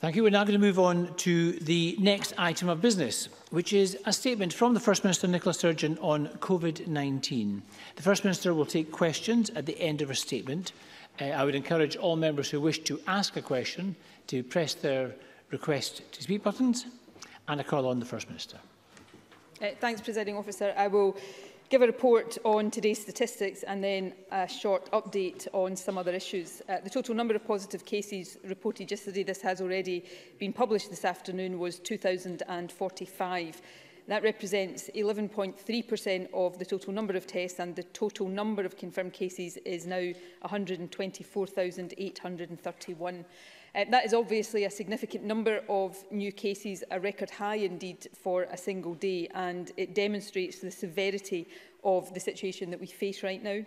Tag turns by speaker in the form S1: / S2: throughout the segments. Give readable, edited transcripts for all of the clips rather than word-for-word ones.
S1: Thank you. We're now going to move on to the next item of business, which is a statement from the First Minister, Nicola Sturgeon, on COVID-19. The First Minister will take questions at the end of her statement. I would encourage all members who wish to ask a question to press their request to speak buttons, and I call on the First Minister.
S2: Thanks, Presiding Officer. I will give a report on today's statistics and then a short update on some other issues. The total number of positive cases reported yesterday, this has already been published this afternoon, was 2,045. That represents 11.3% of the total number of tests, and the total number of confirmed cases is now 124,831. That is obviously a significant number of new cases, a record high indeed for a single day, and it demonstrates the severity of the situation that we face right now.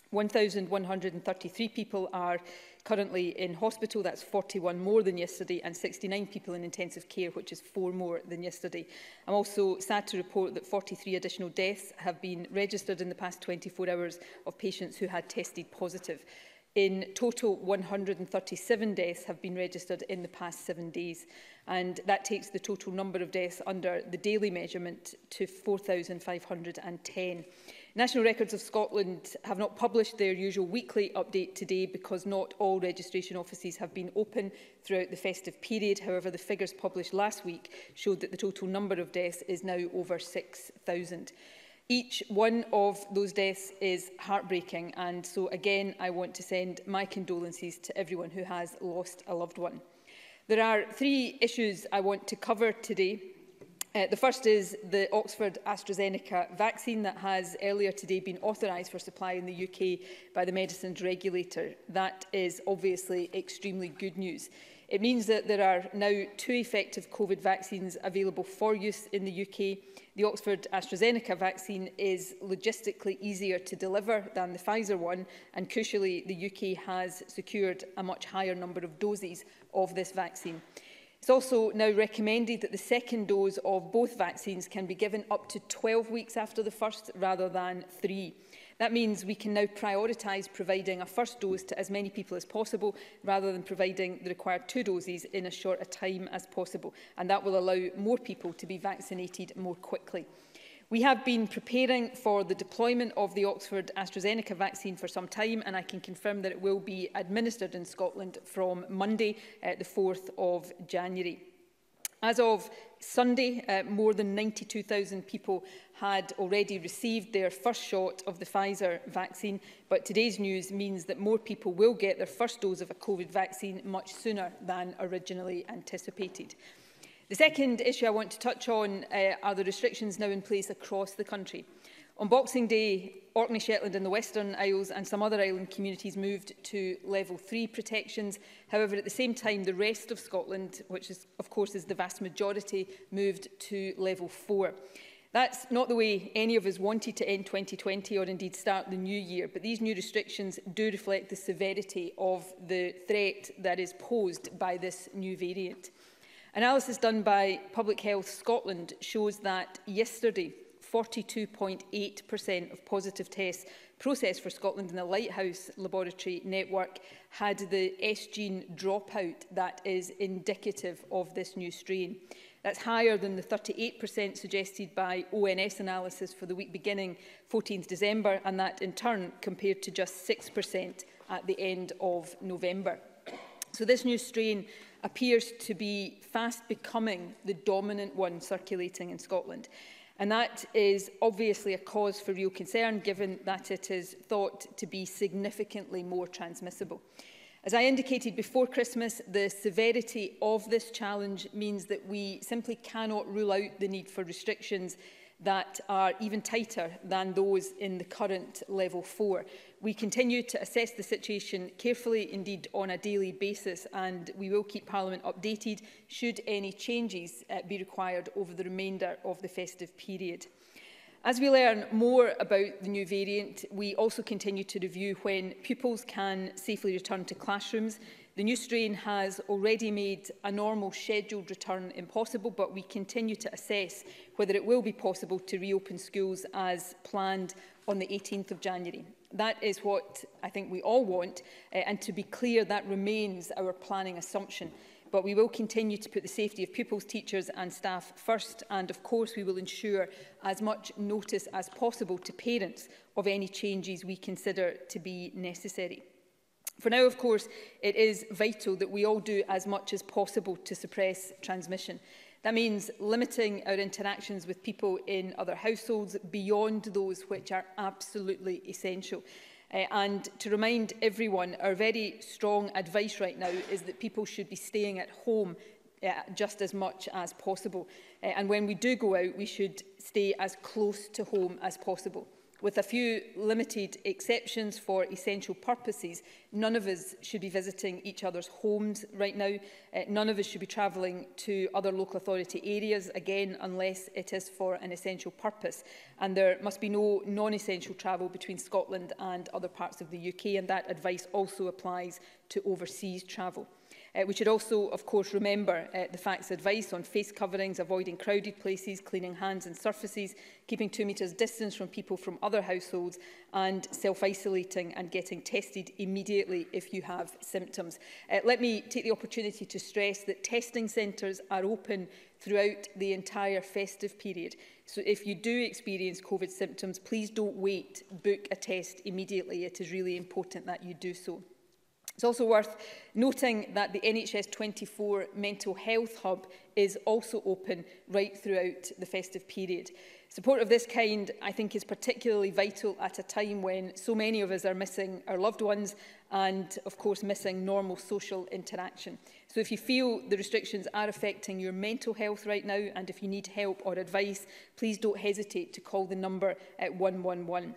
S2: 1,133 people are currently in hospital, that's 41 more than yesterday, and 69 people in intensive care, which is 4 more than yesterday. I'm also sad to report that 43 additional deaths have been registered in the past 24 hours of patients who had tested positive. In total, 137 deaths have been registered in the past 7 days, and that takes the total number of deaths under the daily measurement to 4,510. National Records of Scotland have not published their usual weekly update today because not all registration offices have been open throughout the festive period. However, the figures published last week showed that the total number of deaths is now over 6,000. Each one of those deaths is heartbreaking, and so again I want to send my condolences to everyone who has lost a loved one. There are 3 issues I want to cover today. The first is the Oxford AstraZeneca vaccine that has earlier today been authorised for supply in the UK by the medicines regulator. That is obviously extremely good news. It means that there are now 2 effective COVID vaccines available for use in the UK. The Oxford AstraZeneca vaccine is logistically easier to deliver than the Pfizer one, and crucially, the UK has secured a much higher number of doses of this vaccine. It's also now recommended that the second dose of both vaccines can be given up to 12 weeks after the first rather than 3. That means we can now prioritise providing a first dose to as many people as possible rather than providing the required 2 doses in as short a time as possible, and that will allow more people to be vaccinated more quickly. We have been preparing for the deployment of the Oxford AstraZeneca vaccine for some time, and I can confirm that it will be administered in Scotland from Monday, the 4th of January. As of Sunday, more than 92,000 people had already received their first shot of the Pfizer vaccine, but today's news means that more people will get their first dose of a COVID vaccine much sooner than originally anticipated. The second issue I want to touch on are the restrictions now in place across the country. On Boxing Day, Orkney, Shetland and the Western Isles and some other island communities moved to level 3 protections. However, at the same time, the rest of Scotland, which is, of course is the vast majority, moved to level 4. That's not the way any of us wanted to end 2020 or indeed start the new year, but these new restrictions do reflect the severity of the threat that is posed by this new variant. Analysis done by Public Health Scotland shows that yesterday, 42.8% of positive tests processed for Scotland in the Lighthouse Laboratory network had the S-gene dropout that is indicative of this new strain. That's higher than the 38% suggested by ONS analysis for the week beginning 14th December, and that in turn compared to just 6% at the end of November. So this new strain appears to be fast becoming the dominant one circulating in Scotland. And that is obviously a cause for real concern, given that it is thought to be significantly more transmissible. As I indicated before Christmas, the severity of this challenge means that we simply cannot rule out the need for restrictions that are even tighter than those in the current level 4. We continue to assess the situation carefully, indeed on a daily basis, and we will keep Parliament updated should any changes be required over the remainder of the festive period. As we learn more about the new variant, we also continue to review when pupils can safely return to classrooms. The new strain has already made a normal scheduled return impossible, but we continue to assess whether it will be possible to reopen schools as planned on the 18th of January. That is what I think we all want, and to be clear, that remains our planning assumption. But we will continue to put the safety of pupils, teachers and staff first, and of course we will ensure as much notice as possible to parents of any changes we consider to be necessary. For now, of course, it is vital that we all do as much as possible to suppress transmission. That means limiting our interactions with people in other households beyond those which are absolutely essential. And to remind everyone, our very strong advice right now is that people should be staying at home just as much as possible. And when we do go out, we should stay as close to home as possible. With a few limited exceptions for essential purposes, none of us should be visiting each other's homes right now. None of us should be travelling to other local authority areas, again, unless it is for an essential purpose. And there must be no non-essential travel between Scotland and other parts of the UK, and that advice also applies to overseas travel. We should also, of course, remember the FACT's advice on face coverings, avoiding crowded places, cleaning hands and surfaces, keeping 2 metres distance from people from other households, and self-isolating and getting tested immediately if you have symptoms. Let me take the opportunity to stress that testing centres are open throughout the entire festive period. So if you do experience COVID symptoms, please don't wait, book a test immediately. It is really important that you do so. It's also worth noting that the NHS 24 Mental Health Hub is also open right throughout the festive period. Support of this kind, I think, is particularly vital at a time when so many of us are missing our loved ones and, of course, missing normal social interaction. So if you feel the restrictions are affecting your mental health right now, and if you need help or advice, please don't hesitate to call the number at 111.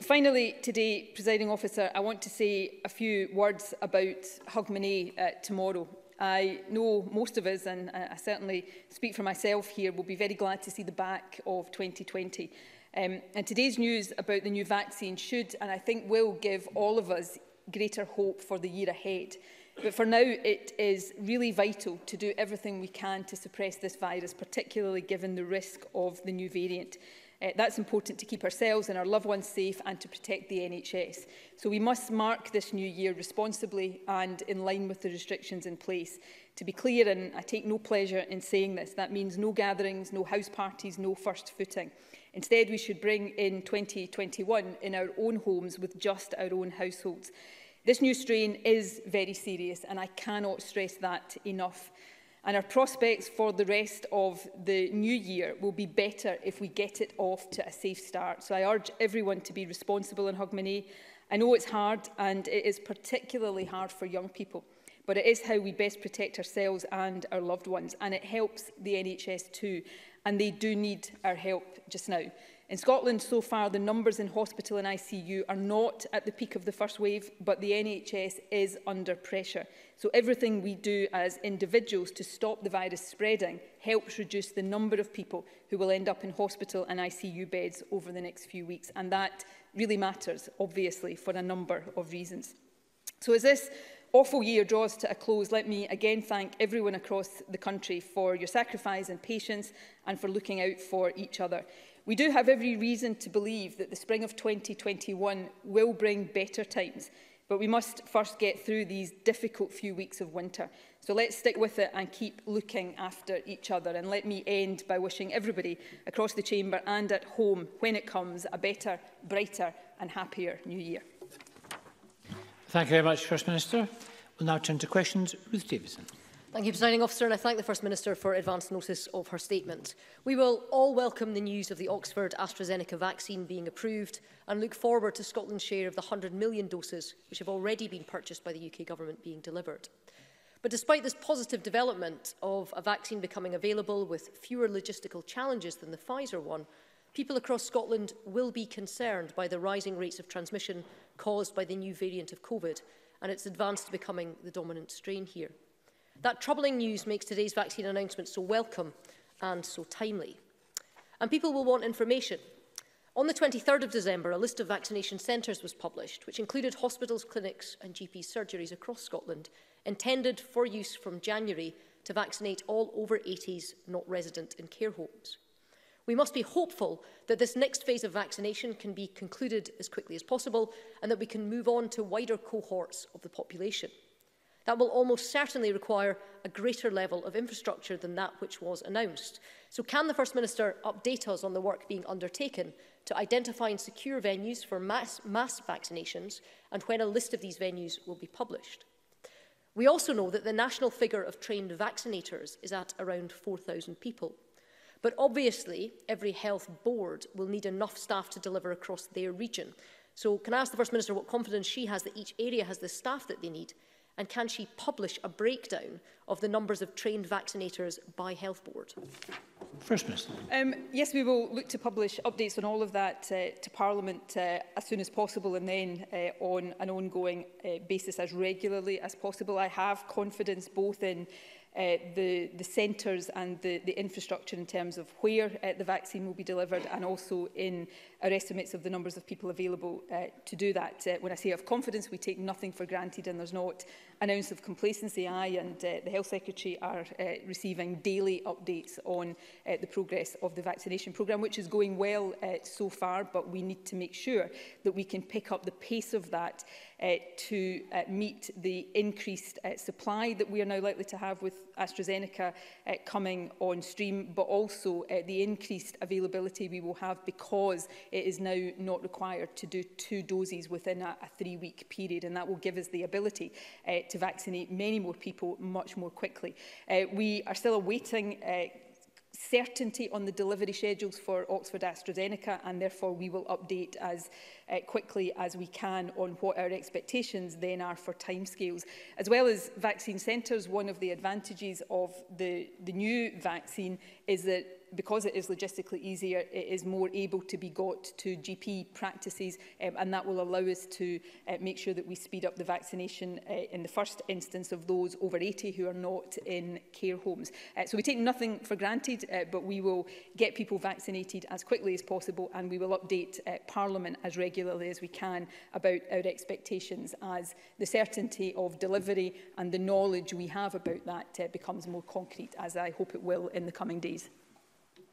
S2: Finally, today, Presiding Officer, I want to say a few words about Hogmanay tomorrow. I know most of us, and I certainly speak for myself here, will be very glad to see the back of 2020. And today's news about the new vaccine should, and I think will, give all of us greater hope for the year ahead. But for now, it is really vital to do everything we can to suppress this virus, particularly given the risk of the new variant. That's important to keep ourselves and our loved ones safe and to protect the NHS. So we must mark this new year responsibly and in line with the restrictions in place. To be clear, and I take no pleasure in saying this, that means no gatherings, no house parties, no first footing. Instead, we should bring in 2021 in our own homes with just our own households. This new strain is very serious, and I cannot stress that enough. And our prospects for the rest of the new year will be better if we get it off to a safe start. So I urge everyone to be responsible in Hogmanay. I know it's hard, and it is particularly hard for young people, but it is how we best protect ourselves and our loved ones, and it helps the NHS too, and they do need our help just now. In Scotland, so far, the numbers in hospital and ICU are not at the peak of the first wave, but the NHS is under pressure. So everything we do as individuals to stop the virus spreading helps reduce the number of people who will end up in hospital and ICU beds over the next few weeks. And that really matters, obviously, for a number of reasons. So as this awful year draws to a close, let me again thank everyone across the country for your sacrifice and patience and for looking out for each other. We do have every reason to believe that the spring of 2021 will bring better times, but we must first get through these difficult few weeks of winter. So let's stick with it and keep looking after each other. And let me end by wishing everybody across the chamber and at home, when it comes, a better, brighter and happier new year.
S1: Thank you very much, First Minister. We'll now turn to questions. Ruth Davidson.
S3: Thank you, Presiding Officer, and I thank the First Minister for advance notice of her statement. We will all welcome the news of the Oxford AstraZeneca vaccine being approved and look forward to Scotland's share of the 100 million doses which have already been purchased by the UK Government being delivered. But despite this positive development of a vaccine becoming available with fewer logistical challenges than the Pfizer one, people across Scotland will be concerned by the rising rates of transmission caused by the new variant of COVID and its advance to becoming the dominant strain here. That troubling news makes today's vaccine announcement so welcome and so timely. And people will want information. On the 23rd of December, a list of vaccination centres was published, which included hospitals, clinics and GP surgeries across Scotland, intended for use from January to vaccinate all over 80s not resident in care homes. We must be hopeful that this next phase of vaccination can be concluded as quickly as possible and that we can move on to wider cohorts of the population. That will almost certainly require a greater level of infrastructure than that which was announced. So can the First Minister update us on the work being undertaken to identify and secure venues for mass vaccinations and when a list of these venues will be published? We also know that the national figure of trained vaccinators is at around 4,000 people. But obviously, every health board will need enough staff to deliver across their region. So can I ask the First Minister what confidence she has that each area has the staff that they need? And can she publish a breakdown of the numbers of trained vaccinators by health board?
S1: First Minister.
S2: Yes, we will look to publish updates on all of that to Parliament as soon as possible, and then on an ongoing basis as regularly as possible. I have confidence both in the centres and the infrastructure in terms of where the vaccine will be delivered, and also in our estimates of the numbers of people available to do that. When I say of confidence, we take nothing for granted, and there's not an ounce of complacency. I and the Health Secretary are receiving daily updates on the progress of the vaccination programme, which is going well so far, but we need to make sure that we can pick up the pace of that to meet the increased supply that we are now likely to have with AstraZeneca coming on stream, but also the increased availability we will have because it is now not required to do 2 doses within a 3-week period, and that will give us the ability to vaccinate many more people much more quickly. We are still awaiting certainty on the delivery schedules for Oxford AstraZeneca, and therefore we will update as quickly as we can on what our expectations then are for timescales. As well as vaccine centres, one of the advantages of the new vaccine is that because it is logistically easier, it is more able to be got to GP practices, and that will allow us to make sure that we speed up the vaccination in the first instance of those over 80 who are not in care homes. So we take nothing for granted, but we will get people vaccinated as quickly as possible, and we will update Parliament as regularly as we can about our expectations as the certainty of delivery and the knowledge we have about that becomes more concrete, as I hope it will in the coming days.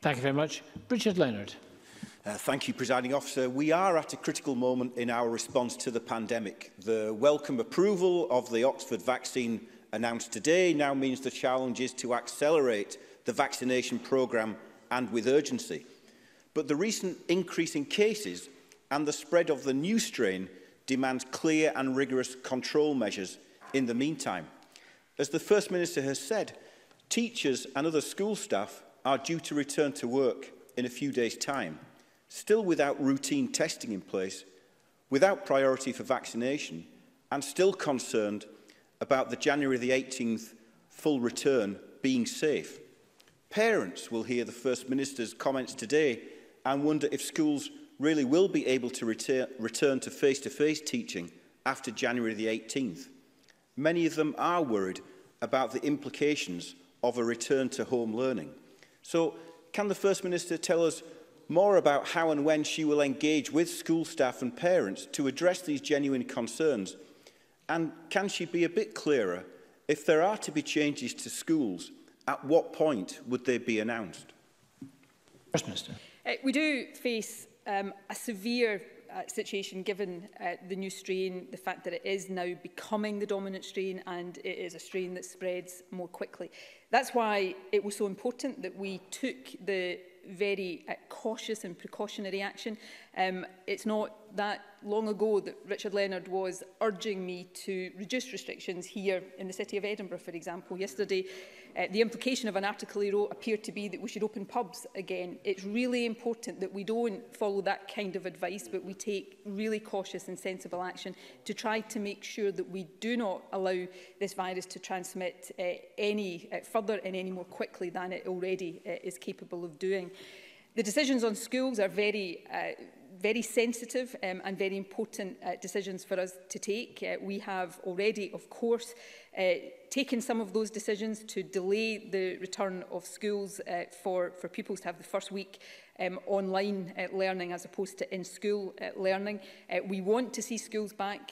S1: Thank you very much. Richard Leonard.
S4: Thank you, Presiding Officer. We are at a critical moment in our response to the pandemic. The welcome approval of the Oxford vaccine announced today now means the challenge is to accelerate the vaccination programme, and with urgency. But the recent increase in cases and the spread of the new strain demands clear and rigorous control measures in the meantime. As the First Minister has said, teachers and other school staff are due to return to work in a few days' time, still without routine testing in place, without priority for vaccination, and still concerned about the January the 18th full return being safe. Parents will hear the First Minister's comments today and wonder if schools really will be able to return to face-to-face teaching after January the 18th. Many of them are worried about the implications of a return to home learning. So, can the First Minister tell us more about how and when she will engage with school staff and parents to address these genuine concerns? And can she be a bit clearer, if there are to be changes to schools, at what point would they be announced?
S1: First Minister.
S2: We do face a severe situation given the new strain, the fact that it is now becoming the dominant strain and it is a strain that spreads more quickly. That's why it was so important that we took the very cautious and precautionary action. It's not that long ago that Richard Leonard was urging me to reduce restrictions here in the city of Edinburgh, for example. Yesterday, the implication of an article he wrote appeared to be that we should open pubs again. It's really important that we don't follow that kind of advice, but we take really cautious and sensible action to try to make sure that we do not allow this virus to transmit any further and any more quickly than it already is capable of doing. The decisions on schools are very sensitive and very important decisions for us to take. We have already, of course, taken some of those decisions to delay the return of schools for pupils to have the first week online learning as opposed to in-school learning. We want to see schools back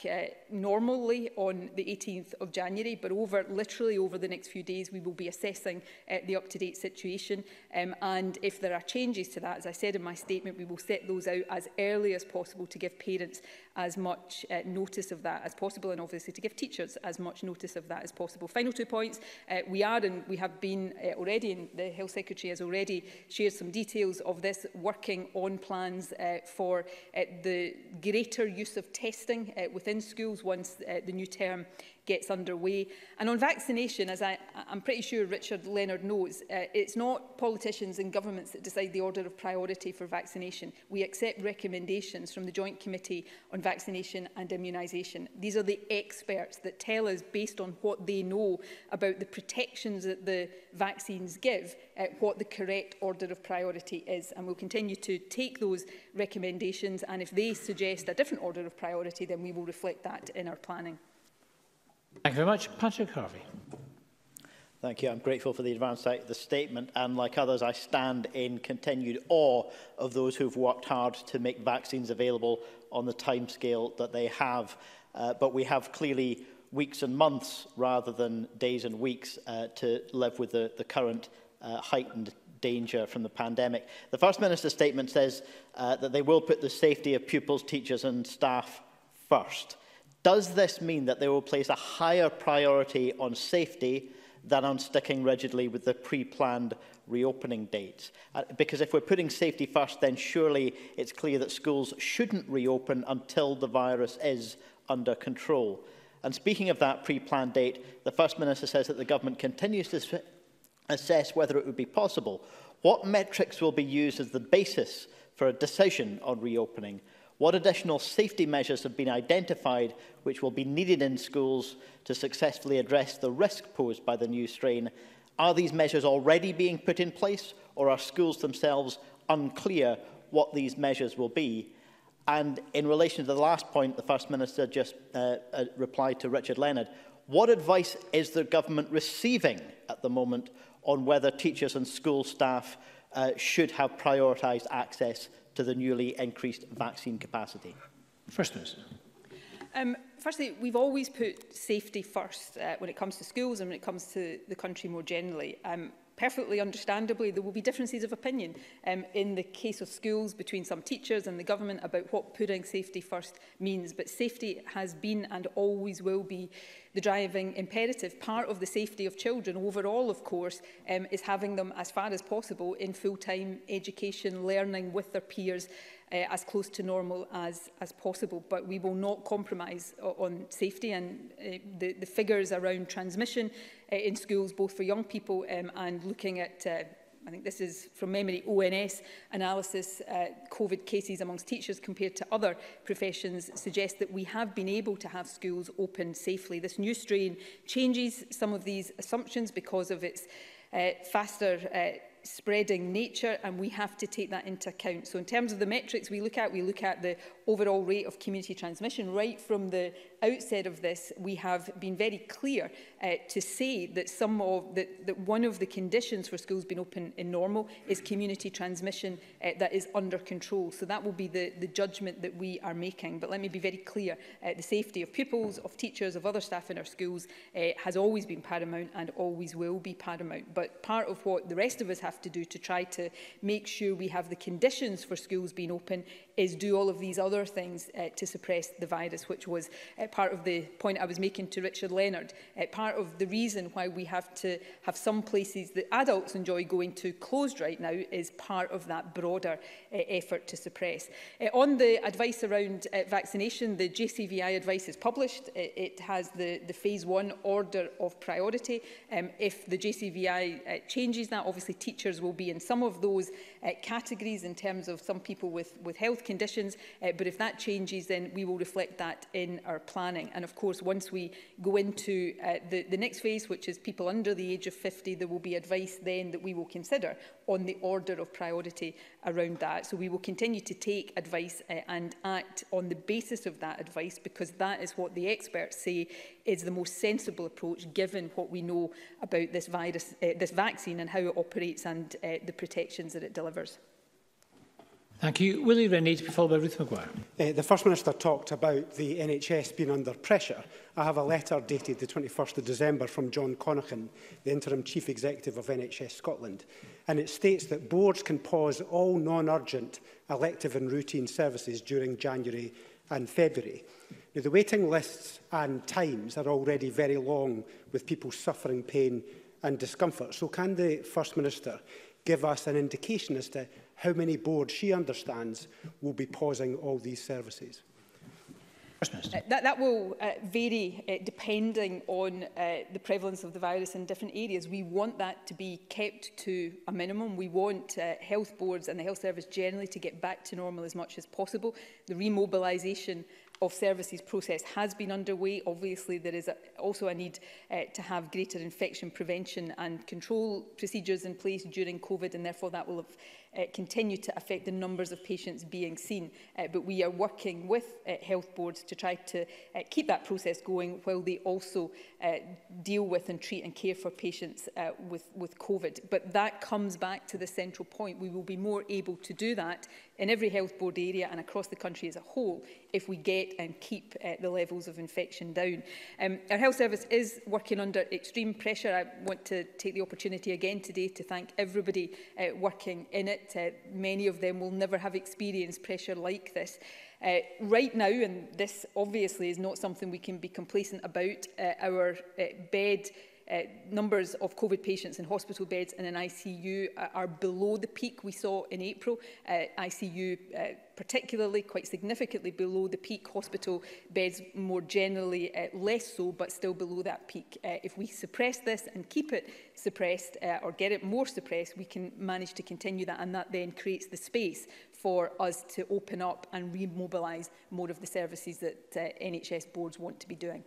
S2: normally on the 18th of January, but literally over the next few days we will be assessing the up-to-date situation, and if there are changes to that, as I said in my statement, we will set those out as early as possible to give parents as much notice of that as possible, and obviously to give teachers as much notice of that as possible. Final 2 points. We are, and we have been already, and the Health Secretary has already shared some details of this, working on plans for the greater use of testing within schools once the new term gets underway. And on vaccination, as I'm pretty sure Richard Leonard knows, it's not politicians and governments that decide the order of priority for vaccination. We accept recommendations from the Joint Committee on Vaccination and Immunisation. These are the experts that tell us, based on what they know about the protections that the vaccines give, what the correct order of priority is. And we'll continue to take those recommendations, and if they suggest a different order of priority, then we will reflect that in our planning.
S1: Thank you very much. Patrick Harvey.
S5: Thank you. I'm grateful for the advance of the statement, and like others, I stand in continued awe of those who've worked hard to make vaccines available on the timescale that they have. But we have clearly weeks and months rather than days and weeks to live with the current heightened danger from the pandemic. The First Minister's statement says that they will put the safety of pupils, teachers and staff first. Does this mean that they will place a higher priority on safety than on sticking rigidly with the pre-planned reopening dates? Because if we're putting safety first, then surely it's clear that schools shouldn't reopen until the virus is under control. And speaking of that pre-planned date, the First Minister says that the government continues to assess whether it would be possible. What metrics will be used as the basis for a decision on reopening? What additional safety measures have been identified which will be needed in schools to successfully address the risk posed by the new strain? Are these measures already being put in place, or are schools themselves unclear what these measures will be? And in relation to the last point, the First Minister just replied to Richard Leonard. What advice is the government receiving at the moment on whether teachers and school staff should have prioritised access to the newly increased vaccine capacity?
S1: First Minister.
S2: Firstly, we've always put safety first when it comes to schools and when it comes to the country more generally. Perfectly understandably, there will be differences of opinion in the case of schools between some teachers and the government about what putting safety first means. But safety has been and always will be the driving imperative. Part of the safety of children overall, of course, is having them as far as possible in full-time education, learning with their peers, as close to normal as possible. But we will not compromise on safety, and the figures around transmission in schools, both for young people and looking at, I think this is from memory, ONS analysis, COVID cases amongst teachers compared to other professions, suggest that we have been able to have schools open safely. This new strain changes some of these assumptions because of its faster spreading nature, and we have to take that into account. So in terms of the metrics we look at the overall rate of community transmission. Right from the outset of this, we have been very clear to say that that one of the conditions for schools being open in normal is community transmission that is under control. So that will be the judgment that we are making. But let me be very clear, the safety of pupils, of teachers, of other staff in our schools has always been paramount and always will be paramount. But part of what the rest of us have to do to try to make sure we have the conditions for schools being open is do all of these other things to suppress the virus, which was part of the point I was making to Richard Leonard. Part of the reason why we have to have some places that adults enjoy going to closed right now is part of that broader effort to suppress. On the advice around vaccination, the JCVI advice is published. It has the phase 1 order of priority. If the JCVI changes that, obviously teachers will be in some of those categories in terms of some people with health conditions, but if that changes, then we will reflect that in our planning. And of course, once we go into the next phase, which is people under the age of 50, there will be advice then that we will consider on the order of priority around that. So we will continue to take advice and act on the basis of that advice, because that is what the experts say is the most sensible approach given what we know about this virus, this vaccine, and how it operates and the protections that it delivers.
S1: Thank you. Willie Rennie, to be followed by Ruth Maguire.
S6: The First Minister talked about the NHS being under pressure. I have a letter dated the 21st of December from John Connaughton, the Interim Chief Executive of NHS Scotland, and it states that boards can pause all non-urgent elective and routine services during January and February. Now, the waiting lists and times are already very long, with people suffering pain and discomfort. So can the First Minister give us an indication as to how many boards she understands will be pausing all these services?
S2: That will vary depending on the prevalence of the virus in different areas. We want that to be kept to a minimum. We want health boards and the health service generally to get back to normal as much as possible. The remobilisation of services process has been underway. Obviously, there is also a need to have greater infection prevention and control procedures in place during COVID, and therefore that will have continue to affect the numbers of patients being seen. But we are working with health boards to try to keep that process going while they also deal with and treat and care for patients with COVID. But that comes back to the central point. We will be more able to do that in every health board area and across the country as a whole if we get and keep the levels of infection down. Our health service is working under extreme pressure. I want to take the opportunity again today to thank everybody working in it. Many of them will never have experienced pressure like this. Right now, and this obviously is not something we can be complacent about, our bed numbers of COVID patients in hospital beds and in ICU are below the peak we saw in April. ICU particularly quite significantly below the peak. Hospital beds more generally less so, but still below that peak. If we suppress this and keep it suppressed or get it more suppressed, we can manage to continue that, and that then creates the space for us to open up and remobilise more of the services that NHS boards want to be doing.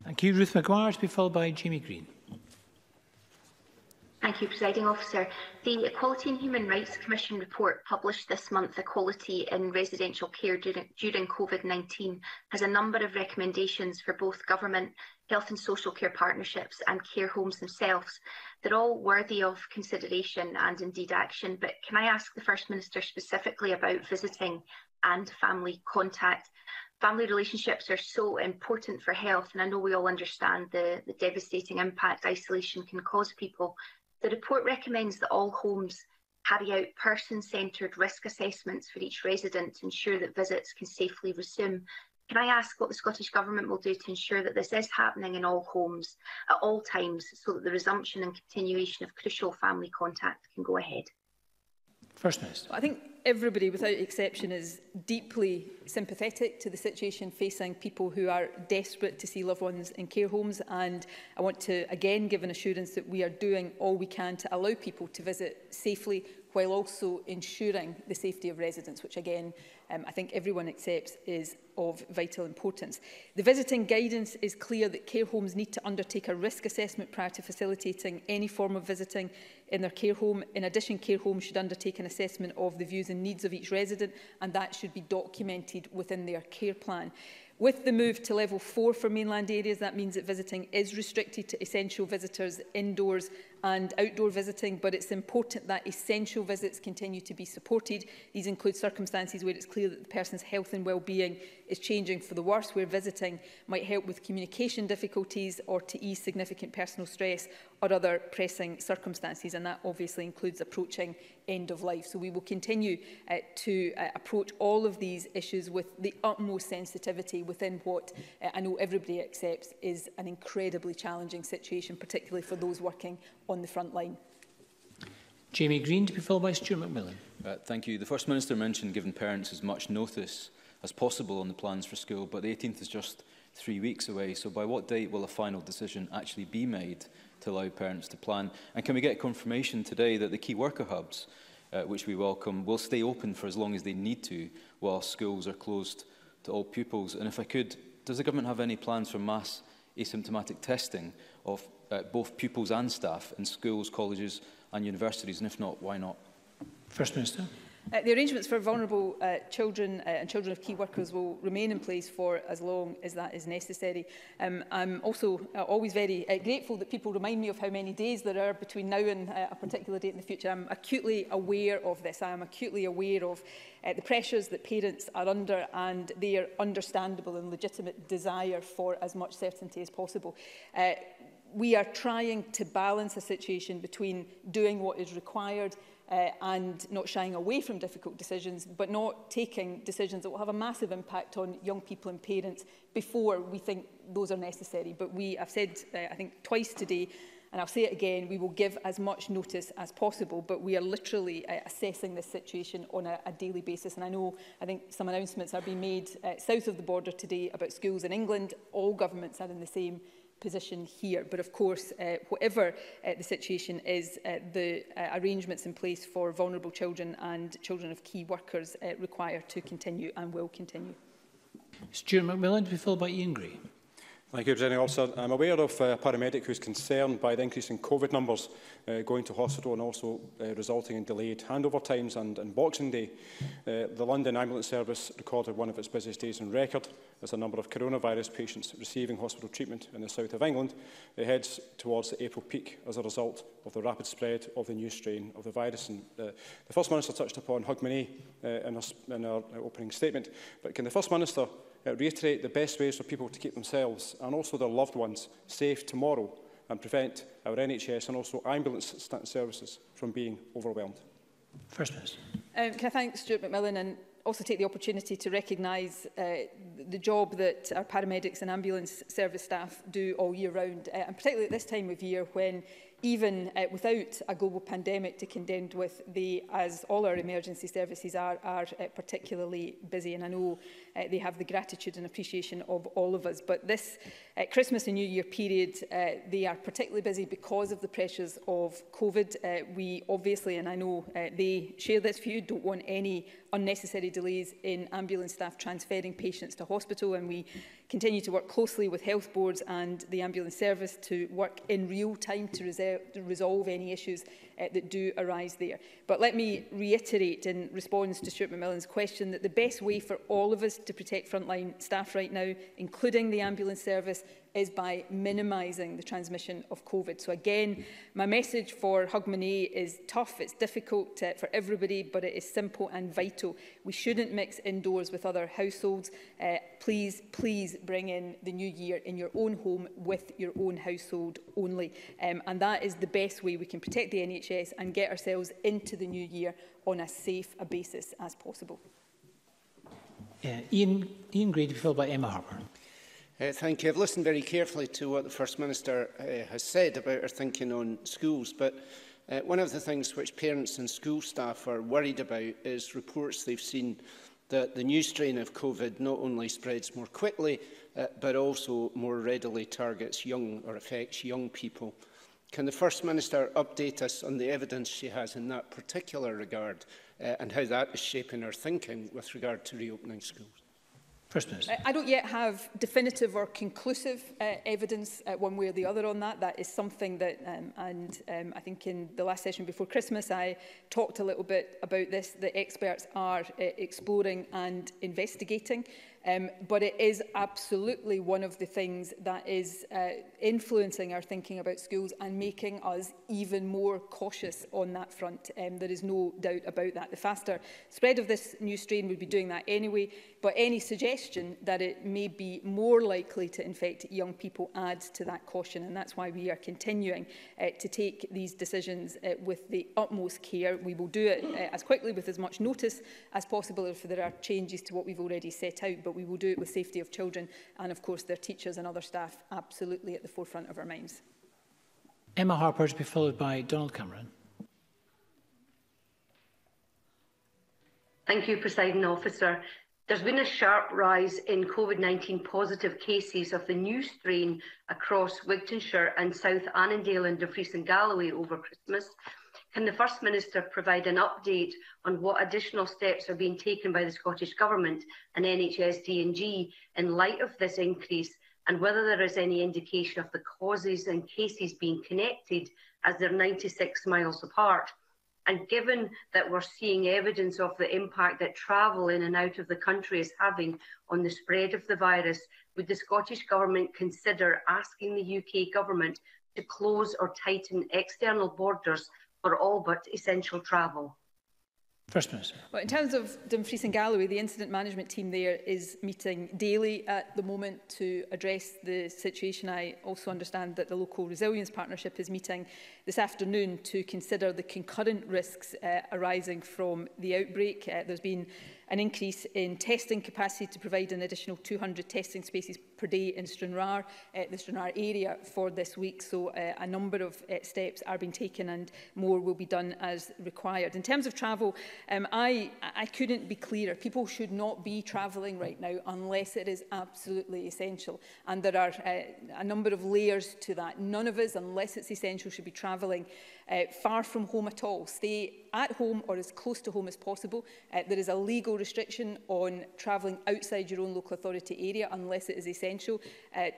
S1: Thank you. Ruth Maguire to be followed by Jamie Green.
S7: Thank you, Presiding Officer. The Equality and Human Rights Commission report published this month, Equality in Residential Care during COVID-19, has a number of recommendations for both government, health and social care partnerships and care homes themselves. They're all worthy of consideration and indeed action, but can I ask the First Minister specifically about visiting and family contact? Family relationships are so important for health, and I know we all understand the devastating impact isolation can cause people. The report recommends that all homes carry out person-centred risk assessments for each resident to ensure that visits can safely resume. Can I ask what the Scottish Government will do to ensure that this is happening in all homes at all times, so that the resumption and continuation of crucial family contact can go ahead?
S1: First Minister.
S2: I think everybody, without exception, is deeply sympathetic to the situation facing people who are desperate to see loved ones in care homes, and I want to again give an assurance that we are doing all we can to allow people to visit safely while also ensuring the safety of residents, which again I think everyone accepts is of vital importance. The visiting guidance is clear that care homes need to undertake a risk assessment prior to facilitating any form of visiting in their care home. In addition, care homes should undertake an assessment of the views and needs of each resident, and that should be documented within their care plan. With the move to level 4 for mainland areas, that means that visiting is restricted to essential visitors indoors and outdoor visiting, but it's important that essential visits continue to be supported. These include circumstances where it's clear that the person's health and well-being is changing for the worse, where visiting might help with communication difficulties or to ease significant personal stress or other pressing circumstances, and that obviously includes approaching end of life. So we will continue to approach all of these issues with the utmost sensitivity within what I know everybody accepts is an incredibly challenging situation, particularly for those working on the front line.
S1: Jamie Green to be followed by Stuart McMillan.
S8: Thank you. The First Minister mentioned giving parents as much notice as possible on the plans for school, but the 18th is just 3 weeks away. So by what date will a final decision actually be made to allow parents to plan? And can we get confirmation today that the key worker hubs, which we welcome, will stay open for as long as they need to while schools are closed to all pupils? And if I could, does the government have any plans for mass asymptomatic testing of both pupils and staff in schools, colleges and universities? And if not, why not?
S1: First Minister.
S2: The arrangements for vulnerable children and children of key workers will remain in place for as long as that is necessary. I'm also always very grateful that people remind me of how many days there are between now and a particular date in the future. I'm acutely aware of this. I am acutely aware of the pressures that parents are under and their understandable and legitimate desire for as much certainty as possible. We are trying to balance a situation between doing what is required and not shying away from difficult decisions, but not taking decisions that will have a massive impact on young people and parents before we think those are necessary. But I've said, I think, twice today, and I'll say it again, we will give as much notice as possible, but we are literally assessing this situation on a daily basis. And I think some announcements are being made south of the border today about schools in England. All governments are in the same position here. But of course, whatever the situation is, the arrangements in place for vulnerable children and children of key workers require to continue and will continue.
S1: Stuart McMillan, to be followed by Ian Gray.
S9: Thank you, Presiding Officer. I'm aware of a paramedic who is concerned by the increase in COVID numbers going to hospital and also resulting in delayed handover times. And on Boxing Day, the London Ambulance Service recorded one of its busiest days on record as the number of coronavirus patients receiving hospital treatment in the south of England heads towards the April peak as a result of the rapid spread of the new strain of the virus. And, the First Minister touched upon Hogmanay in her opening statement, but can the First Minister reiterate the best ways for people to keep themselves and also their loved ones safe tomorrow and prevent our NHS and also ambulance services from being overwhelmed?
S1: First Minister.
S2: Can I thank Stuart McMillan and also take the opportunity to recognise the job that our paramedics and ambulance service staff do all year round, and particularly at this time of year when even without a global pandemic to contend with, as all our emergency services are particularly busy. And I know they have the gratitude and appreciation of all of us. But this Christmas and New Year period, they are particularly busy because of the pressures of COVID. We obviously, and I know they share this view, don't want any unnecessary delays in ambulance staff transferring patients to hospital, and we continue to work closely with health boards and the ambulance service to work in real time to resolve any issues that do arise there. But let me reiterate in response to Stuart McMillan's question that the best way for all of us to protect frontline staff right now, including the ambulance service, is by minimising the transmission of COVID. So again, my message for Hogmanay is tough, it's difficult for everybody, but it is simple and vital. We shouldn't mix indoors with other households. Please bring in the new year in your own home with your own household only. And that is the best way we can protect the NHS and get ourselves into the new year on as safe a basis as possible.
S1: Ian Gray, to be followed by Emma Harper.
S10: Thank you. I've listened very carefully to what the First Minister has said about her thinking on schools, but one of the things which parents and school staff are worried about is reports they've seen that the new strain of COVID not only spreads more quickly, but also more readily targets young or affects young people. Can the First Minister update us on the evidence she has in that particular regard and how that is shaping her thinking with regard to reopening schools?
S1: First Minister.
S2: I don't yet have definitive or conclusive evidence one way or the other on that. That is something that, I think in the last session before Christmas, I talked a little bit about this, that experts are exploring and investigating. But it is absolutely one of the things that is influencing our thinking about schools and making us even more cautious on that front. There is no doubt about that. The faster spread of this new strain would be doing that anyway, but any suggestion that it may be more likely to infect young people adds to that caution, and that's why we are continuing to take these decisions with the utmost care. We will do it as quickly with as much notice as possible if there are changes to what we've already set out, but we will do it with safety of children and, of course, their teachers and other staff absolutely at the forefront of our minds.
S1: Emma Harper, to be followed by Donald Cameron.
S11: Thank you, Presiding Officer. There's been a sharp rise in COVID-19 positive cases of the new strain across Wigtonshire and South Annandale and Dumfries and Galloway over Christmas. Can the First Minister provide an update on what additional steps are being taken by the Scottish Government and NHS D&G in light of this increase, and whether there is any indication of the causes and cases being connected as they're 96 miles apart? And given that we're seeing evidence of the impact that travel in and out of the country is having on the spread of the virus, would the Scottish Government consider asking the UK Government to close or tighten external borders for all but essential travel?
S1: First Minister.
S2: Well, in terms of Dumfries and Galloway, the incident management team there is meeting daily at the moment to address the situation. I also understand that the Local Resilience Partnership is meeting this afternoon to consider the concurrent risks arising from the outbreak. There's been an increase in testing capacity to provide an additional 200 testing spaces per day in Stranraer, the Stranraer area for this week. So a number of steps are being taken and more will be done as required. In terms of travel, I couldn't be clearer. People should not be travelling right now unless it is absolutely essential. And there are a number of layers to that. None of us, unless it's essential, should be travelling far from home at all. Stay at home or as close to home as possible. There is a legal restriction on travelling outside your own local authority area unless it is essential.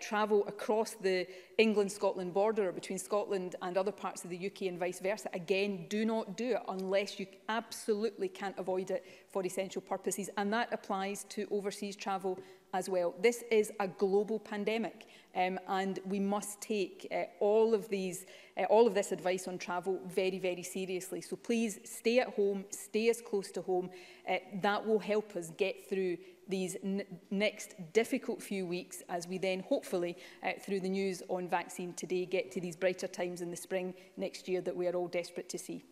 S2: Travel across the England-Scotland border or between Scotland and other parts of the UK and vice versa, again, do not do it unless you absolutely can't avoid it for essential purposes. And that applies to overseas travel as well. This is a global pandemic and we must take all of this advice on travel very, very seriously. So please stay at home, stay as close to home. That will help us get through these next difficult few weeks as we then hopefully, through the news on vaccine today, get to these brighter times in the spring next year that we are all desperate to see.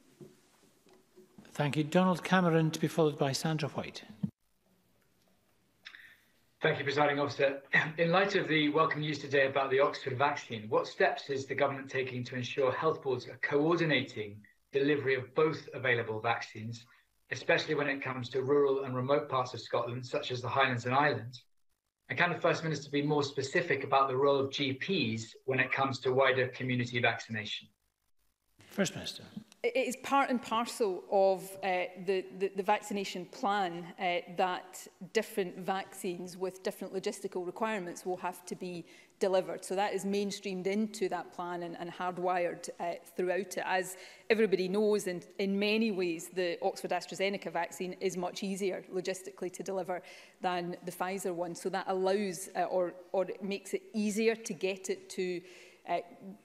S1: Thank you. Donald Cameron to be followed by Sandra White.
S12: Thank you, Presiding Officer. In light of the welcome news today about the Oxford vaccine, what steps is the government taking to ensure health boards are coordinating delivery of both available vaccines, especially when it comes to rural and remote parts of Scotland, such as the Highlands and Islands? And can the First Minister be more specific about the role of GPs when it comes to wider community vaccination?
S1: First Minister.
S2: It is part and parcel of the vaccination plan that different vaccines with different logistical requirements will have to be delivered. So that is mainstreamed into that plan and hardwired throughout it. As everybody knows, and in many ways, the Oxford AstraZeneca vaccine is much easier logistically to deliver than the Pfizer one. So that allows or it makes it easier to get it to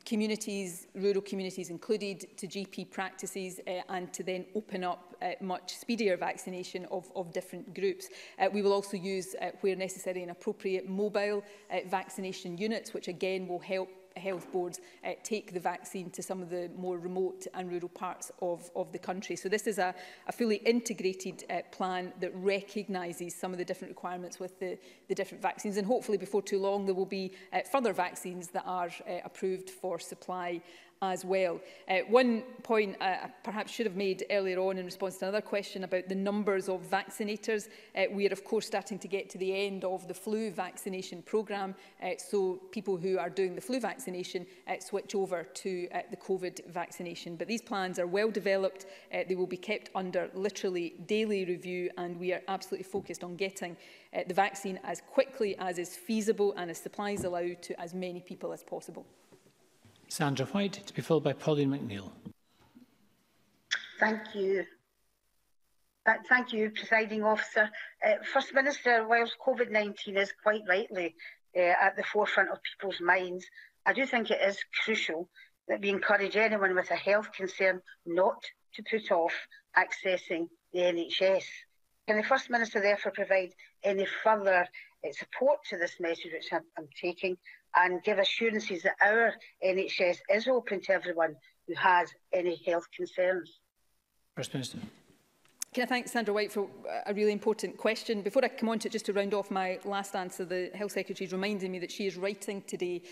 S2: communities, rural communities included, to GP practices and to then open up much speedier vaccination of different groups. We will also use, where necessary and appropriate, mobile vaccination units, which again will help health boards take the vaccine to some of the more remote and rural parts of the country. So this is a fully integrated plan that recognises some of the different requirements with the different vaccines, and hopefully before too long there will be further vaccines that are approved for supply as well. One point I perhaps should have made earlier on in response to another question about the numbers of vaccinators. We are of course starting to get to the end of the flu vaccination programme, so people who are doing the flu vaccination switch over to the COVID vaccination. But these plans are well developed, they will be kept under literally daily review, and we are absolutely focused on getting the vaccine as quickly as is feasible and as supplies allow to as many people as possible.
S1: Sandra White to be followed by Pauline McNeill.
S13: Thank you. Thank you, Presiding Officer. First Minister, whilst COVID-19 is quite rightly at the forefront of people's minds, I do think it is crucial that we encourage anyone with a health concern not to put off accessing the NHS. Can the First Minister therefore provide any further support to this message which I'm taking, and give assurances that our NHS is open to everyone who has any health concerns?
S1: First Minister.
S2: Can I thank Sandra White for a really important question? Before I come on to it, just to round off my last answer, the Health Secretary is reminding me that she is writing today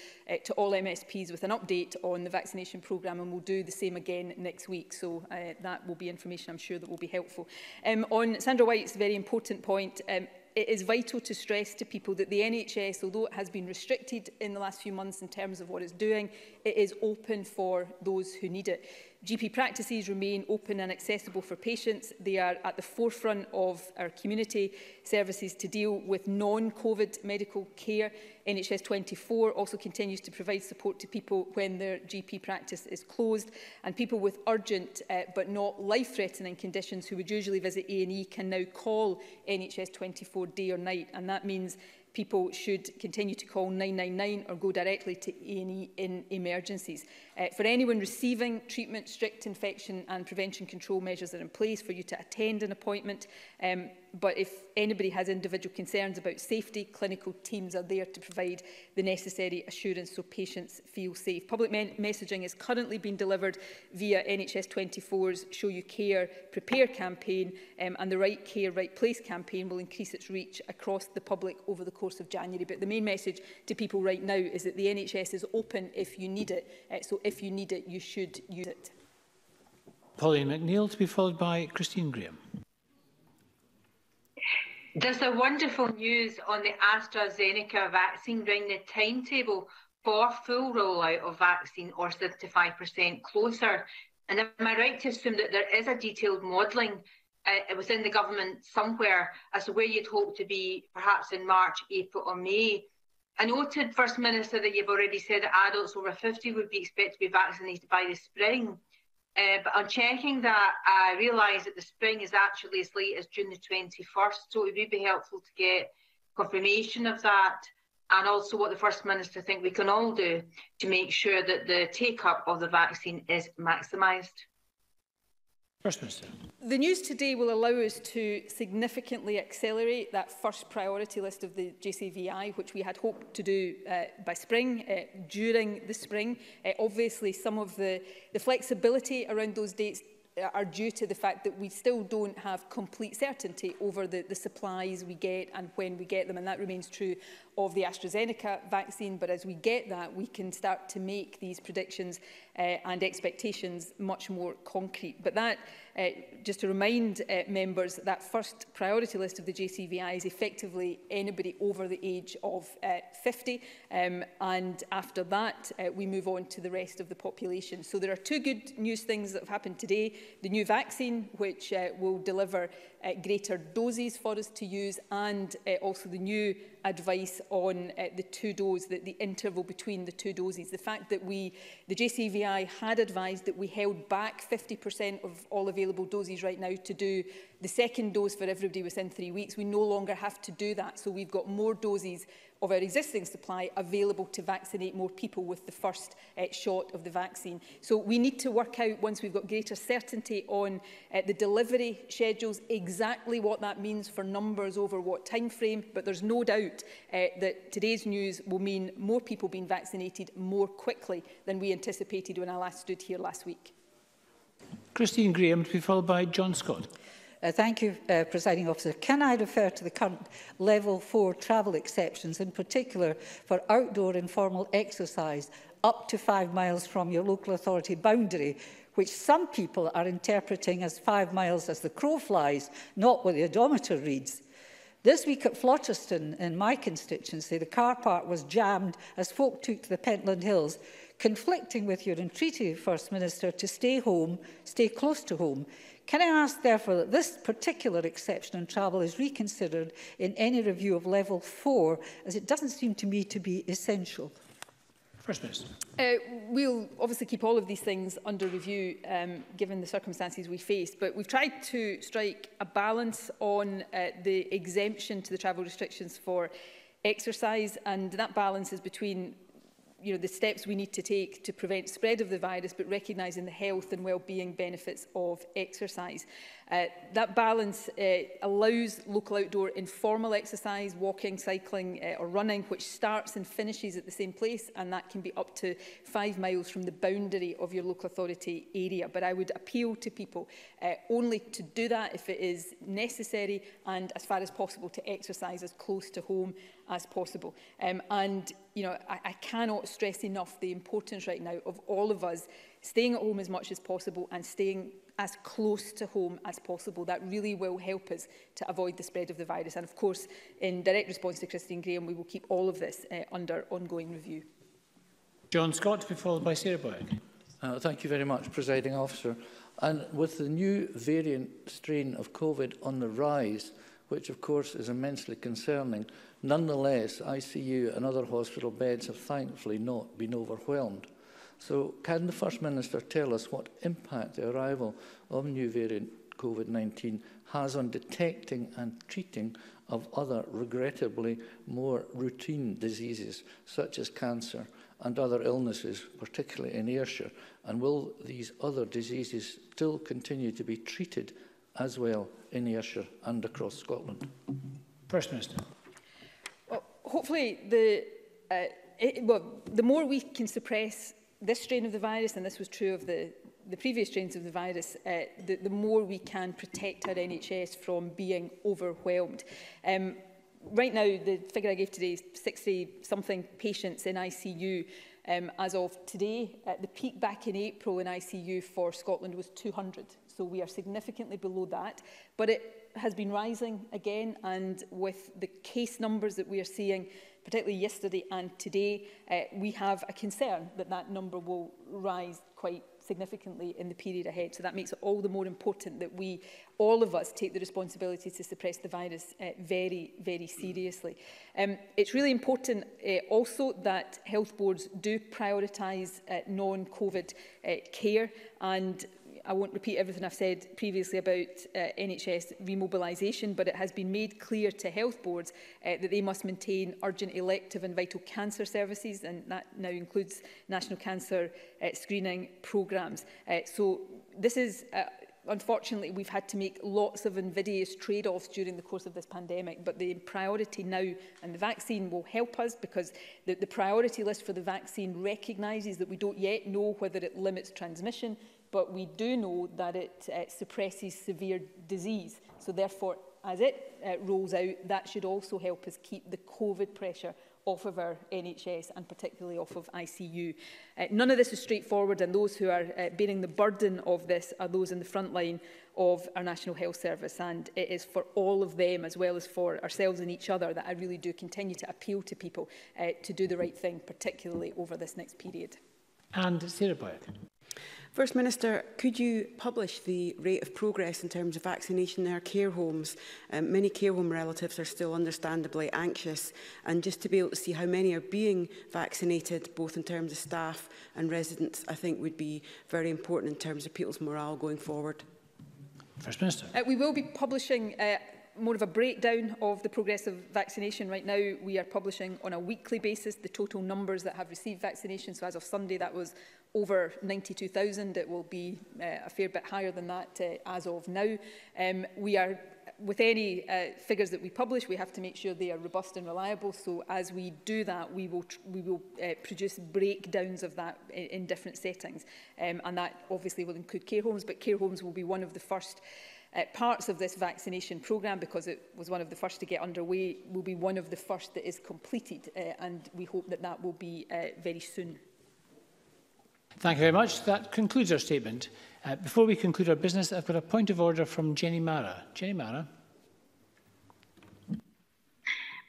S2: to all MSPs with an update on the vaccination programme, and will do the same again next week. So that will be information I'm sure that will be helpful. On Sandra White's very important point, it is vital to stress to people that the NHS, although it has been restricted in the last few months in terms of what it's doing, it is open for those who need it. GP practices remain open and accessible for patients. They are at the forefront of our community services to deal with non-COVID medical care. NHS 24 also continues to provide support to people when their GP practice is closed, and people with urgent but not life-threatening conditions who would usually visit A&E can now call NHS 24 day or night, and that means people should continue to call 999 or go directly to A&E in emergencies. For anyone receiving treatment, strict infection and prevention control measures are in place for you to attend an appointment. But if anybody has individual concerns about safety, clinical teams are there to provide the necessary assurance so patients feel safe. Public messaging is currently being delivered via NHS 24's Show You Care, Prepare campaign, and the Right Care, Right Place campaign will increase its reach across the public over the course of January. But the main message to people right now is that the NHS is open if you need it. So if you need it, you should use it.
S1: Pauline McNeill, to be followed by Christine Graham.
S14: There's a wonderful news on the AstraZeneca vaccine bringing the timetable for full rollout of vaccine or 75% closer. And am I right to assume that there is a detailed modelling within the government somewhere as to where you'd hope to be perhaps in March, April or May? I noted, First Minister, that you've already said that adults over 50 would be expected to be vaccinated by the spring. But on checking that, I realised that the spring is actually as late as June the 21st, so it would be helpful to get confirmation of that, and also what the First Minister think we can all do to make sure that the take-up of the vaccine is maximised.
S1: First Minister.
S2: The news today will allow us to significantly accelerate that first priority list of the JCVI, which we had hoped to do by spring, during the spring. Obviously, some of the flexibility around those dates are due to the fact that we still don't have complete certainty over the supplies we get and when we get them, and that remains true of the AstraZeneca vaccine. But as we get that, we can start to make these predictions and expectations much more concrete. But that, just to remind members, that first priority list of the JCVI is effectively anybody over the age of 50, and after that we move on to the rest of the population. So there are two good news things that have happened today: the new vaccine, which will deliver greater doses for us to use, and also the new advice on the two-dose, the interval between the two doses. The fact that the JCVI had advised that we held back 50% of all available doses right now to do the second dose for everybody within 3 weeks. We no longer have to do that, so we've got more doses of our existing supply available to vaccinate more people with the first shot of the vaccine. So we need to work out, once we've got greater certainty on the delivery schedules, exactly what that means for numbers over what time frame. But there's no doubt that today's news will mean more people being vaccinated more quickly than we anticipated when I last stood here last week.
S1: Christine Graham, to be followed by John Scott.
S15: Thank you, Presiding Officer. Can I refer to the current Level 4 travel exceptions, in particular for outdoor informal exercise up to 5 miles from your local authority boundary, which some people are interpreting as 5 miles as the crow flies, not what the odometer reads? This week at Flotterstone, in my constituency, the car park was jammed as folk took to the Pentland Hills, conflicting with your entreaty, First Minister, to stay home, stay close to home. Can I ask, therefore, that this particular exception on travel is reconsidered in any review of Level 4, as it doesn't seem to me to be essential?
S1: First Minister.
S2: We'll obviously keep all of these things under review, given the circumstances we face, but we've tried to strike a balance on the exemption to the travel restrictions for exercise, and that balance is between the steps we need to take to prevent spread of the virus, but recognising the health and well-being benefits of exercise. That balance allows local outdoor informal exercise, walking, cycling or running, which starts and finishes at the same place, and that can be up to 5 miles from the boundary of your local authority area. But I would appeal to people only to do that if it is necessary, and as far as possible to exercise as close to home as possible. I cannot stress enough the importance right now of all of us staying at home as much as possible and staying as close to home as possible. That really will help us to avoid the spread of the virus. And of course, in direct response to Christine Graham, we will keep all of this under ongoing review.
S1: John Scott, to be followed by Sarah Boyack.
S16: Thank you very much, Presiding Officer. And with the new variant strain of COVID on the rise, which of course is immensely concerning, nonetheless, ICU and other hospital beds have thankfully not been overwhelmed. So can the First Minister tell us what impact the arrival of new variant COVID-19 has on detecting and treating of other, regrettably, more routine diseases, such as cancer and other illnesses, particularly in Ayrshire? And will these other diseases still continue to be treated as well in Ayrshire and across Scotland?
S1: First Minister.
S2: Well, hopefully, the more we can suppress this strain of the virus, and this was true of the previous strains of the virus, the more we can protect our NHS from being overwhelmed. Right now, the figure I gave today is 60-something patients in ICU. As of today, the peak back in April in ICU for Scotland was 200. So we are significantly below that. But it has been rising again, and with the case numbers that we are seeing, particularly yesterday and today, we have a concern that that number will rise quite significantly in the period ahead. So that makes it all the more important that we, all of us, take the responsibility to suppress the virus very, very seriously. It's really important also that health boards do prioritise non-COVID care, and I won't repeat everything I've said previously about NHS remobilisation, but it has been made clear to health boards that they must maintain urgent elective and vital cancer services, and that now includes national cancer screening programmes. So this is, unfortunately, we've had to make lots of invidious trade-offs during the course of this pandemic, but the priority now, and the vaccine will help us, because the priority list for the vaccine recognises that we don't yet know whether it limits transmission, but we do know that it suppresses severe disease. So therefore, as it rolls out, that should also help us keep the COVID pressure off of our NHS and particularly off of ICU. None of this is straightforward, and those who are bearing the burden of this are those in the front line of our National Health Service, and it is for all of them, as well as for ourselves and each other, that I really do continue to appeal to people to do the right thing, particularly over this next period.
S1: And Sarah Boyack.
S17: First Minister, could you publish the rate of progress in terms of vaccination in our care homes? Many care home relatives are still understandably anxious, and just to be able to see how many are being vaccinated, both in terms of staff and residents, I think would be very important in terms of people's morale going forward.
S1: First Minister.
S2: We will be publishing more of a breakdown of the progress of vaccination. Right now, we are publishing on a weekly basis the total numbers that have received vaccination. So as of Sunday, that was over 92,000. It will be a fair bit higher than that as of now. We are, with any figures that we publish, we have to make sure they are robust and reliable. So as we do that, we will produce breakdowns of that in different settings. And that obviously will include care homes, but care homes will be one of the first parts of this vaccination programme, because it was one of the first to get underway, will be one of the first that is completed, and we hope that that will be very soon.
S1: Thank you very much. That concludes our statement. Before we conclude our business, I've got a point of order from Jenny Mara. Jenny Mara.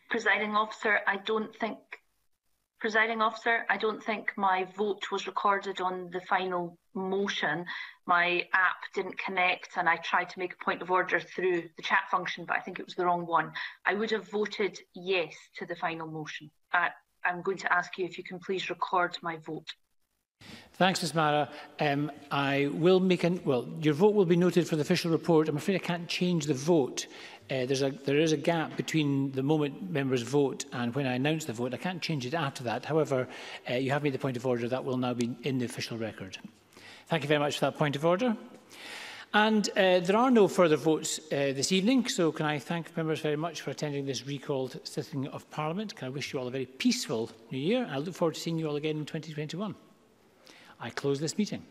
S7: Presiding officer, I don't think my vote was recorded on the final motion. My app didn't connect, and I tried to make a point of order through the chat function, but I think it was the wrong one. I would have voted yes to the final motion. I'm going to ask you if you can please record my vote.
S1: Thanks, Ms Mara. I will make your vote will be noted for the official report. I'm afraid I can't change the vote. There is a gap between the moment members vote and when I announce the vote. I can't change it after that. However, you have made the point of order. That will now be in the official record. Thank you very much for that point of order. And there are no further votes this evening, so can I thank members very much for attending this recalled sitting of Parliament. Can I wish you all a very peaceful New Year. I look forward to seeing you all again in 2021. I close this meeting.